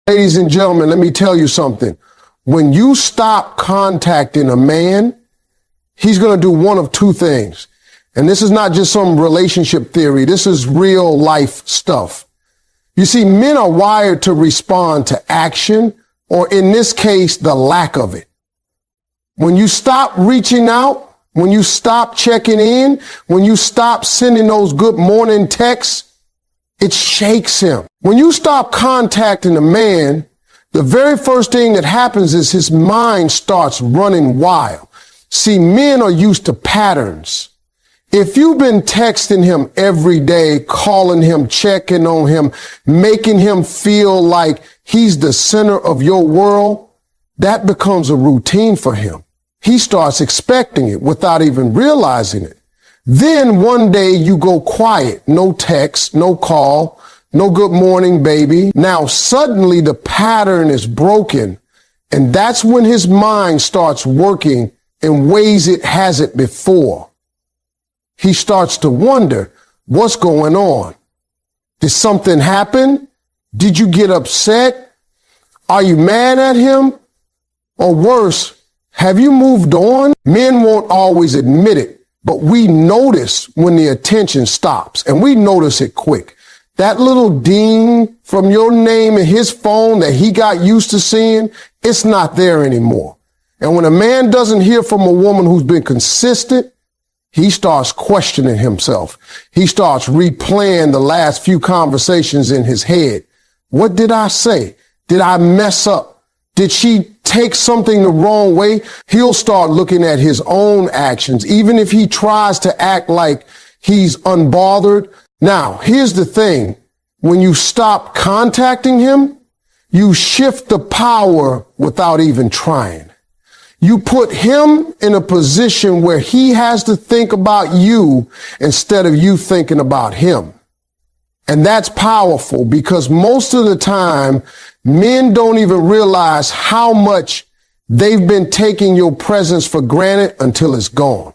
Ladies and gentlemen, let me tell you something. When you stop contacting a man, he's going to do one of two things. And this is not just some relationship theory. This is real life stuff. You see, men are wired to respond to action, or in this case, the lack of it. When you stop reaching out, when you stop checking in, when you stop sending those good morning texts, it shakes him. When you stop contacting a man, the very first thing that happens is his mind starts running wild. See, men are used to patterns. If you've been texting him every day, calling him, checking on him, making him feel like he's the center of your world, that becomes a routine for him. He starts expecting it without even realizing it. Then one day you go quiet, no text, no call, no good morning, baby. Now suddenly the pattern is broken, and that's when his mind starts working in ways it hasn't before. He starts to wonder, what's going on? Did something happen? Did you get upset? Are you mad at him? Or worse, have you moved on? Men won't always admit it, but we notice when the attention stops, and we notice it quick. That little ding from your name in his phone that he got used to seeing, it's not there anymore. And when a man doesn't hear from a woman who's been consistent, he starts questioning himself. He starts replaying the last few conversations in his head. What did I say? Did I mess up? Did she take something the wrong way? He'll start looking at his own actions, even if he tries to act like he's unbothered. Now, here's the thing. When you stop contacting him, you shift the power without even trying. You put him in a position where he has to think about you instead of you thinking about him. And that's powerful because most of the time, men don't even realize how much they've been taking your presence for granted until it's gone.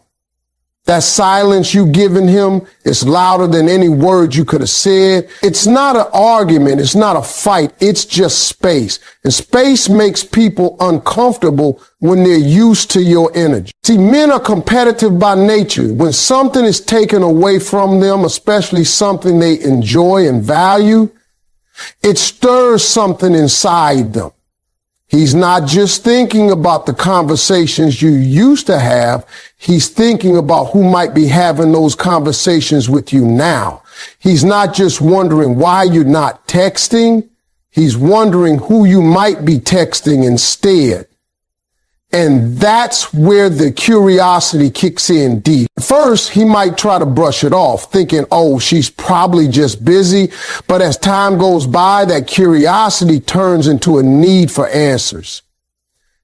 That silence you've given him is louder than any words you could have said. It's not an argument. It's not a fight. It's just space. And space makes people uncomfortable when they're used to your energy. See, men are competitive by nature. When something is taken away from them, especially something they enjoy and value, it stirs something inside them. He's not just thinking about the conversations you used to have. He's thinking about who might be having those conversations with you now. He's not just wondering why you're not texting. He's wondering who you might be texting instead. And that's where the curiosity kicks in deep. First, he might try to brush it off, thinking, oh, she's probably just busy. But as time goes by, that curiosity turns into a need for answers.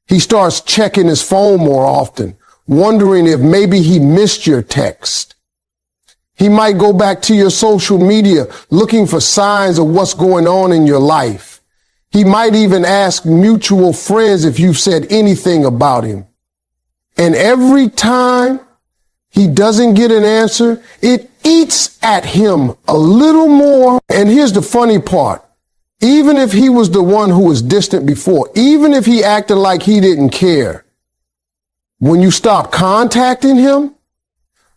He starts checking his phone more often, wondering if maybe he missed your text. He might go back to your social media looking for signs of what's going on in your life. He might even ask mutual friends if you've said anything about him. And every time he doesn't get an answer, it eats at him a little more. And here's the funny part. Even if he was the one who was distant before, even if he acted like he didn't care, when you stop contacting him,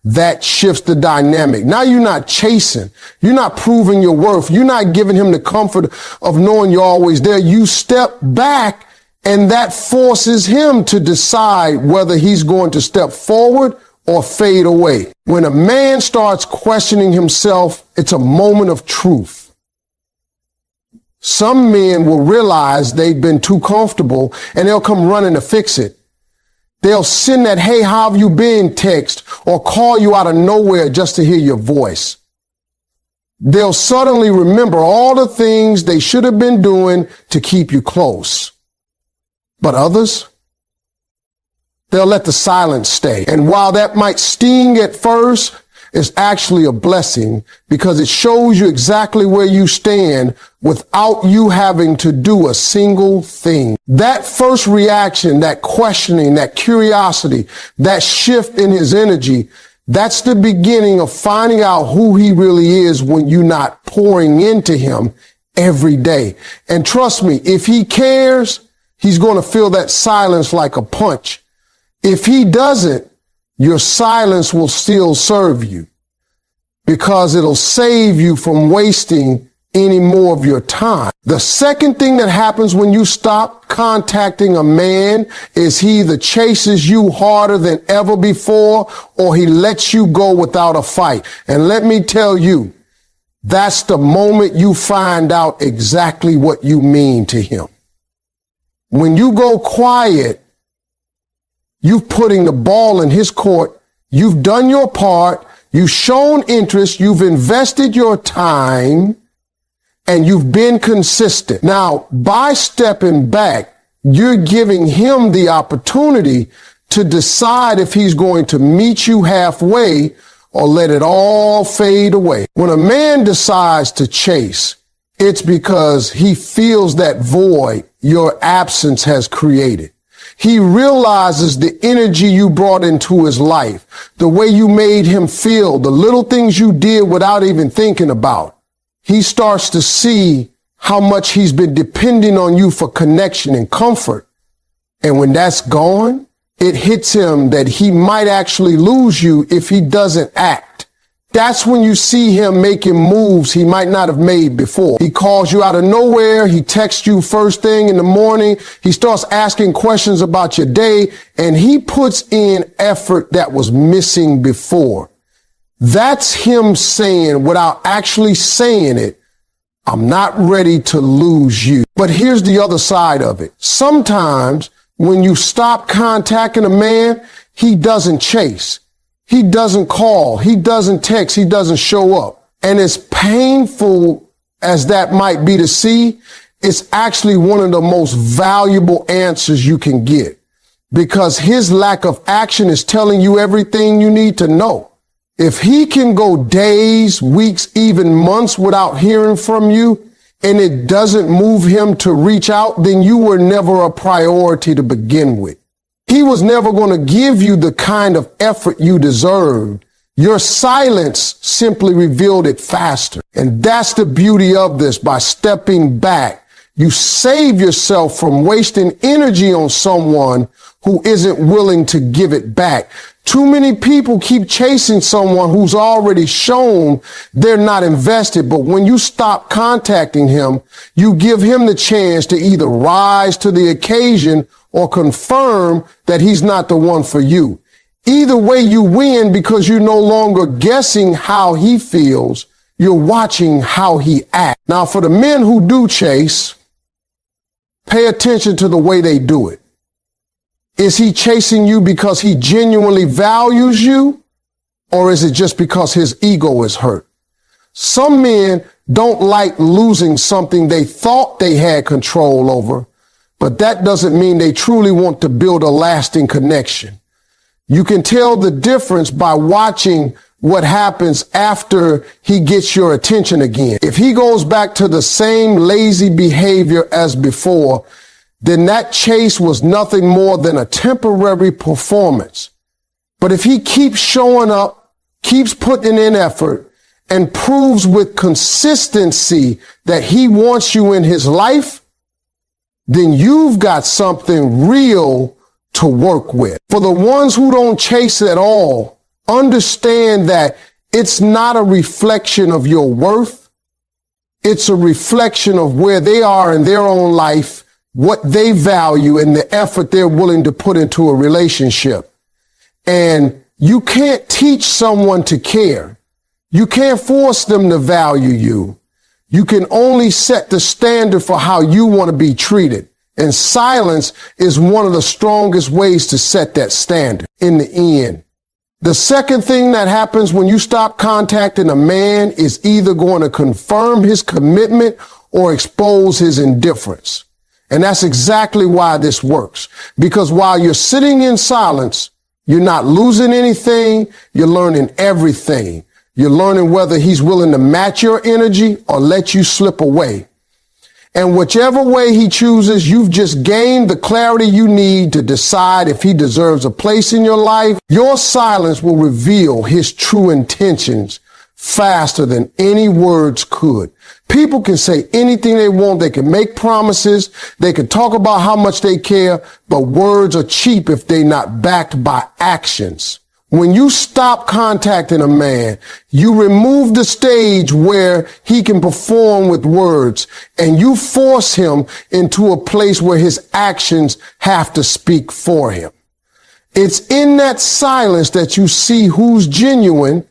that shifts the dynamic. Now you're not chasing. You're not proving your worth. You're not giving him the comfort of knowing you're always there. You step back, and that forces him to decide whether he's going to step forward or fade away. When a man starts questioning himself, it's a moment of truth. Some men will realize they've been too comfortable, and they'll come running to fix it. They'll send that, hey, how have you been text, or call you out of nowhere just to hear your voice. They'll suddenly remember all the things they should have been doing to keep you close. But others, they'll let the silence stay. And while that might sting at first, it's actually a blessing because it shows you exactly where you stand without you having to do a single thing. That first reaction, that questioning, that curiosity, that shift in his energy, that's the beginning of finding out who he really is when you're not pouring into him every day. And trust me, if he cares, he's going to feel that silence like a punch. If he doesn't, your silence will still serve you because it'll save you from wasting any more of your time. The second thing that happens when you stop contacting a man is he either chases you harder than ever before or he lets you go without a fight. And let me tell you, that's the moment you find out exactly what you mean to him. When you go quiet, you're putting the ball in his court. You've done your part. You've shown interest. You've invested your time and you've been consistent. Now, by stepping back, you're giving him the opportunity to decide if he's going to meet you halfway or let it all fade away. When a man decides to chase, it's because he feels that void your absence has created. He realizes the energy you brought into his life, the way you made him feel, the little things you did without even thinking about. He starts to see how much he's been depending on you for connection and comfort. And when that's gone, it hits him that he might actually lose you if he doesn't act. That's when you see him making moves he might not have made before. He calls you out of nowhere. He texts you first thing in the morning. He starts asking questions about your day, and he puts in effort that was missing before. That's him saying, without actually saying it, I'm not ready to lose you. But here's the other side of it. Sometimes when you stop contacting a man, he doesn't chase. He doesn't call. He doesn't text. He doesn't show up. And as painful as that might be to see, it's actually one of the most valuable answers you can get because his lack of action is telling you everything you need to know. If he can go days, weeks, even months without hearing from you and it doesn't move him to reach out, then you were never a priority to begin with. He was never going to give you the kind of effort you deserved. Your silence simply revealed it faster. And that's the beauty of this. By stepping back, you save yourself from wasting energy on someone who isn't willing to give it back. Too many people keep chasing someone who's already shown they're not invested. But when you stop contacting him, you give him the chance to either rise to the occasion or confirm that he's not the one for you. Either way, you win because you're no longer guessing how he feels. You're watching how he acts. Now, for the men who do chase, pay attention to the way they do it. Is he chasing you because he genuinely values you, or is it just because his ego is hurt? Some men don't like losing something they thought they had control over, but that doesn't mean they truly want to build a lasting connection. You can tell the difference by watching what happens after he gets your attention again. If he goes back to the same lazy behavior as before, then that chase was nothing more than a temporary performance. But if he keeps showing up, keeps putting in effort, and proves with consistency that he wants you in his life, then you've got something real to work with. For the ones who don't chase at all, understand that it's not a reflection of your worth. It's a reflection of where they are in their own life, what they value, and the effort they're willing to put into a relationship. And you can't teach someone to care. You can't force them to value you. You can only set the standard for how you want to be treated. And silence is one of the strongest ways to set that standard in the end. The second thing that happens when you stop contacting a man is either going to confirm his commitment or expose his indifference. And that's exactly why this works. Because while you're sitting in silence, you're not losing anything. You're learning everything. You're learning whether he's willing to match your energy or let you slip away. And whichever way he chooses, you've just gained the clarity you need to decide if he deserves a place in your life. Your silence will reveal his true intentions faster than any words could. People can say anything they want. They can make promises. They can talk about how much they care, but words are cheap if they're not backed by actions. When you stop contacting a man, you remove the stage where he can perform with words, and you force him into a place where his actions have to speak for him. It's in that silence that you see who's genuine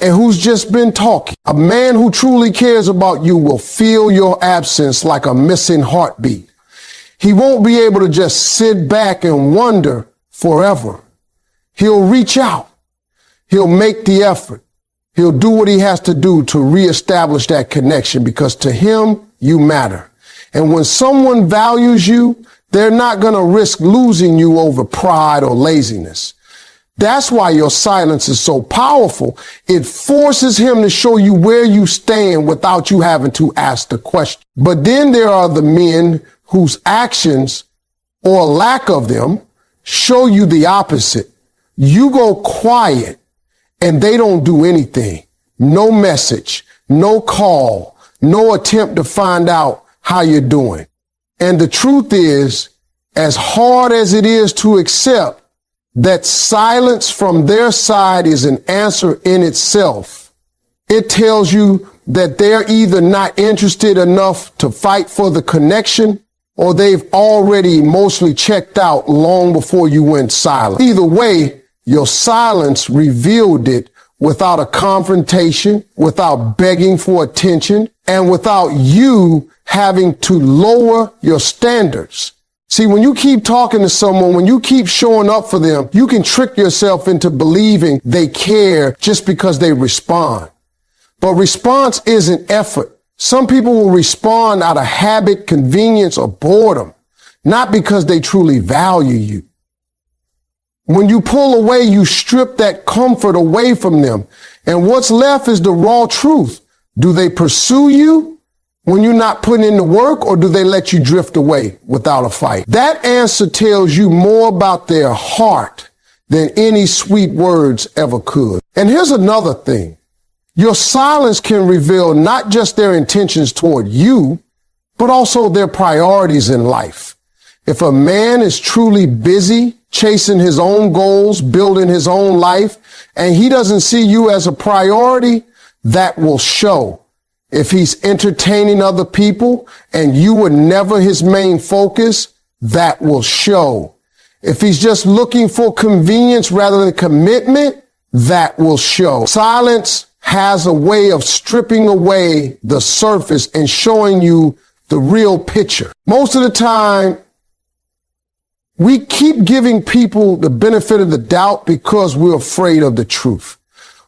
and who's just been talking. A man who truly cares about you will feel your absence like a missing heartbeat. He won't be able to just sit back and wonder forever. He'll reach out. He'll make the effort. He'll do what he has to do to reestablish that connection, because to him, you matter. And when someone values you, they're not going to risk losing you over pride or laziness. That's why your silence is so powerful. It forces him to show you where you stand without you having to ask the question. But then there are the men whose actions, or lack of them, show you the opposite. You go quiet and they don't do anything. No message, no call, no attempt to find out how you're doing. And the truth is, as hard as it is to accept, that silence from their side is an answer in itself. It tells you that they're either not interested enough to fight for the connection, or they've already emotionally checked out long before you went silent. Either way, your silence revealed it without a confrontation, without begging for attention, and without you having to lower your standards. See, when you keep talking to someone, when you keep showing up for them, you can trick yourself into believing they care just because they respond. But response isn't effort. Some people will respond out of habit, convenience, or boredom, not because they truly value you. When you pull away, you strip that comfort away from them. And what's left is the raw truth. Do they pursue you when you're not putting in the work, or do they let you drift away without a fight? That answer tells you more about their heart than any sweet words ever could. And here's another thing. Your silence can reveal not just their intentions toward you, but also their priorities in life. If a man is truly busy chasing his own goals, building his own life, and he doesn't see you as a priority, that will show. If he's entertaining other people and you were never his main focus, that will show. If he's just looking for convenience rather than commitment, that will show. Silence has a way of stripping away the surface and showing you the real picture. Most of the time, we keep giving people the benefit of the doubt because we're afraid of the truth.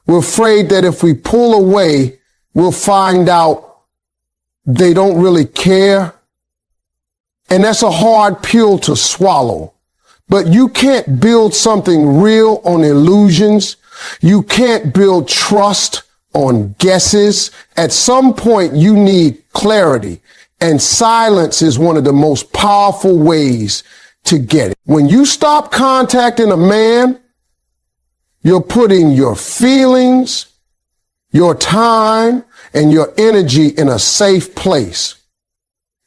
We're afraid that if we pull away, we'll find out they don't really care. And that's a hard pill to swallow. But you can't build something real on illusions. You can't build trust on guesses. At some point, you need clarity. And silence is one of the most powerful ways to get it. When you stop contacting a man, you're putting your feelings, your time, and your energy in a safe place.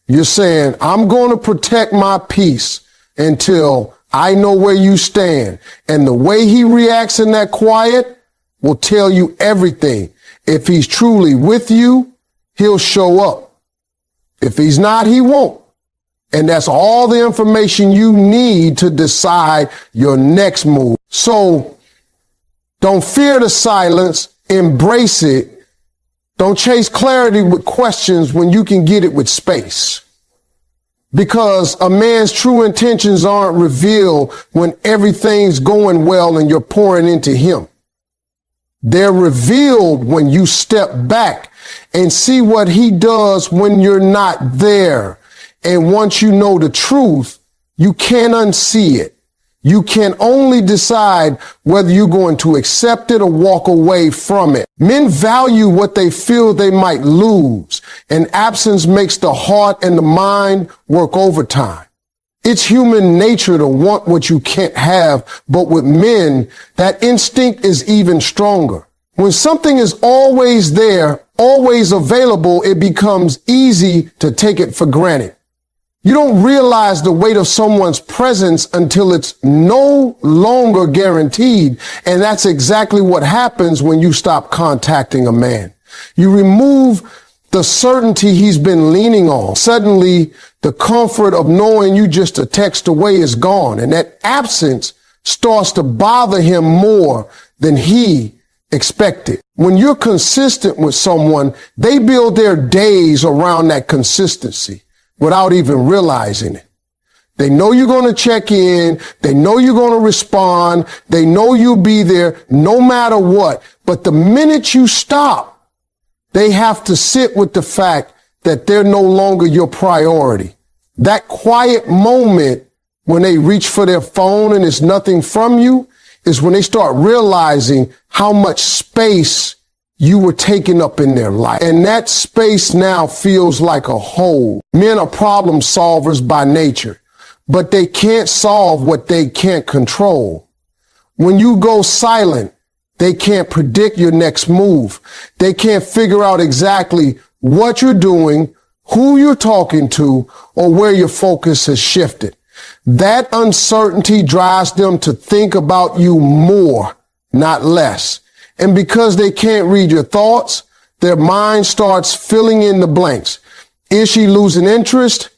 You're saying, I'm going to protect my peace until I know where you stand. And the way he reacts in that quiet will tell you everything. If he's truly with you, he'll show up. If he's not, he won't. And that's all the information you need to decide your next move. So don't fear the silence, embrace it. Don't chase clarity with questions when you can get it with space. Because a man's true intentions aren't revealed when everything's going well and you're pouring into him. They're revealed when you step back and see what he does when you're not there. And once you know the truth, you can't unsee it. You can only decide whether you're going to accept it or walk away from it. Men value what they feel they might lose, and absence makes the heart and the mind work overtime. It's human nature to want what you can't have, but with men, that instinct is even stronger. When something is always there, always available, it becomes easy to take it for granted. You don't realize the weight of someone's presence until it's no longer guaranteed. And that's exactly what happens when you stop contacting a man. You remove the certainty he's been leaning on. Suddenly, the comfort of knowing you just a text away is gone. And that absence starts to bother him more than he expected. When you're consistent with someone, they build their days around that consistency without even realizing it. They know you're going to check in. They know you're going to respond. They know you'll be there no matter what. But the minute you stop, they have to sit with the fact that they're no longer your priority. That quiet moment when they reach for their phone and it's nothing from you is when they start realizing how much space you were taking up in their life. And that space now feels like a hole. Men are problem solvers by nature, but they can't solve what they can't control. When you go silent, they can't predict your next move. They can't figure out exactly what you're doing, who you're talking to, or where your focus has shifted. That uncertainty drives them to think about you more, not less. And because they can't read your thoughts, their mind starts filling in the blanks. Is she losing interest?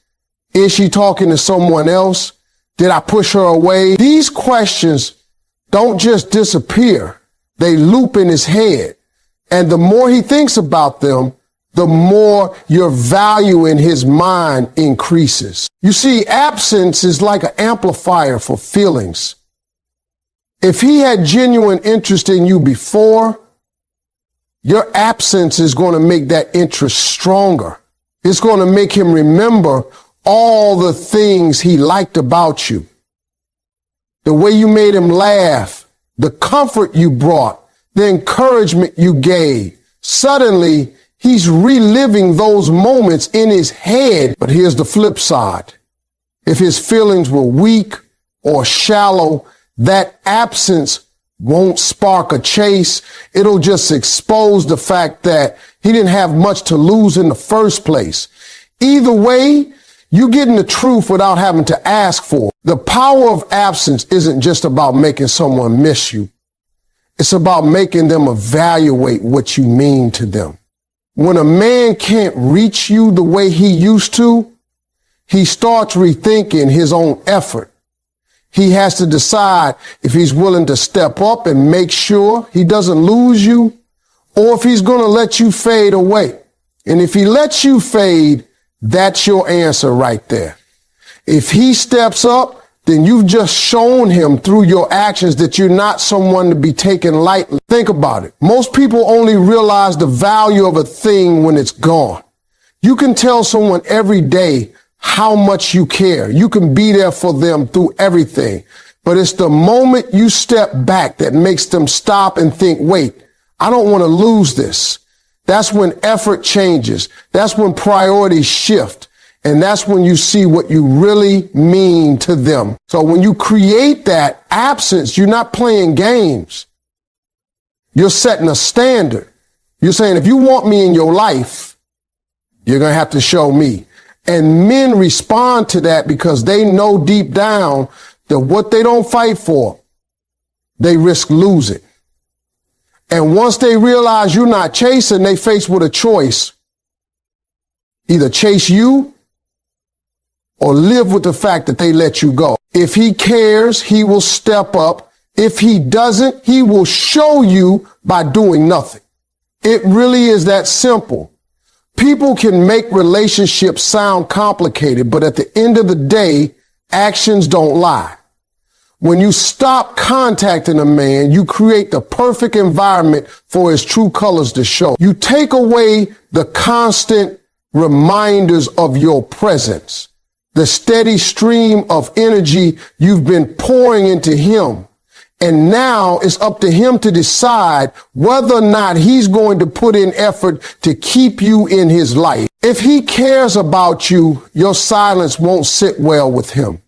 Is she talking to someone else? Did I push her away? These questions don't just disappear. They loop in his head. And the more he thinks about them, the more your value in his mind increases. You see, absence is like an amplifier for feelings. If he had genuine interest in you before, your absence is going to make that interest stronger. It's going to make him remember all the things he liked about you. The way you made him laugh, the comfort you brought, the encouragement you gave. Suddenly, he's reliving those moments in his head. But here's the flip side. If his feelings were weak or shallow, that absence won't spark a chase. It'll just expose the fact that he didn't have much to lose in the first place. Either way, you're getting the truth without having to ask for it. The power of absence isn't just about making someone miss you. It's about making them evaluate what you mean to them. When a man can't reach you the way he used to, he starts rethinking his own effort. He has to decide if he's willing to step up and make sure he doesn't lose you, or if he's going to let you fade away. And if he lets you fade, that's your answer right there. If he steps up, then you've just shown him through your actions that you're not someone to be taken lightly. Think about it. Most people only realize the value of a thing when it's gone. You can tell someone every day how much you care. You can be there for them through everything. But it's the moment you step back that makes them stop and think, wait, I don't want to lose this. That's when effort changes. That's when priorities shift. And that's when you see what you really mean to them. So when you create that absence, you're not playing games. You're setting a standard. You're saying, if you want me in your life, you're going to have to show me. And men respond to that because they know deep down that what they don't fight for, they risk losing. And once they realize you're not chasing, they face with a choice. Either chase you or live with the fact that they let you go. If he cares, he will step up. If he doesn't, he will show you by doing nothing. It really is that simple. People can make relationships sound complicated, but at the end of the day, actions don't lie. When you stop contacting a man, you create the perfect environment for his true colors to show. You take away the constant reminders of your presence, the steady stream of energy you've been pouring into him. And now it's up to him to decide whether or not he's going to put in effort to keep you in his life. If he cares about you, your silence won't sit well with him.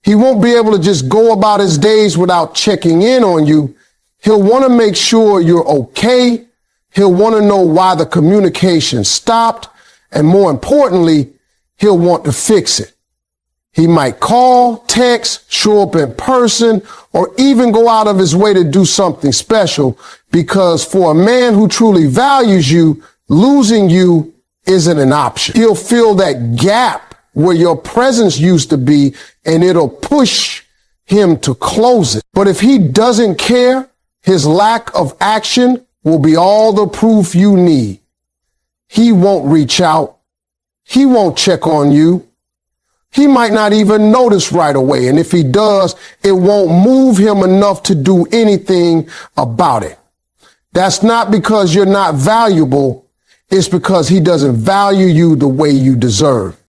He won't be able to just go about his days without checking in on you. He'll want to make sure you're okay. He'll want to know why the communication stopped. And more importantly, he'll want to fix it. He might call, text, show up in person, or even go out of his way to do something special, because for a man who truly values you, losing you isn't an option. He'll fill that gap where your presence used to be, and it'll push him to close it. But if he doesn't care, his lack of action will be all the proof you need. He won't reach out. He won't check on you. He might not even notice right away. And if he does, it won't move him enough to do anything about it. That's not because you're not valuable. It's because he doesn't value you the way you deserve.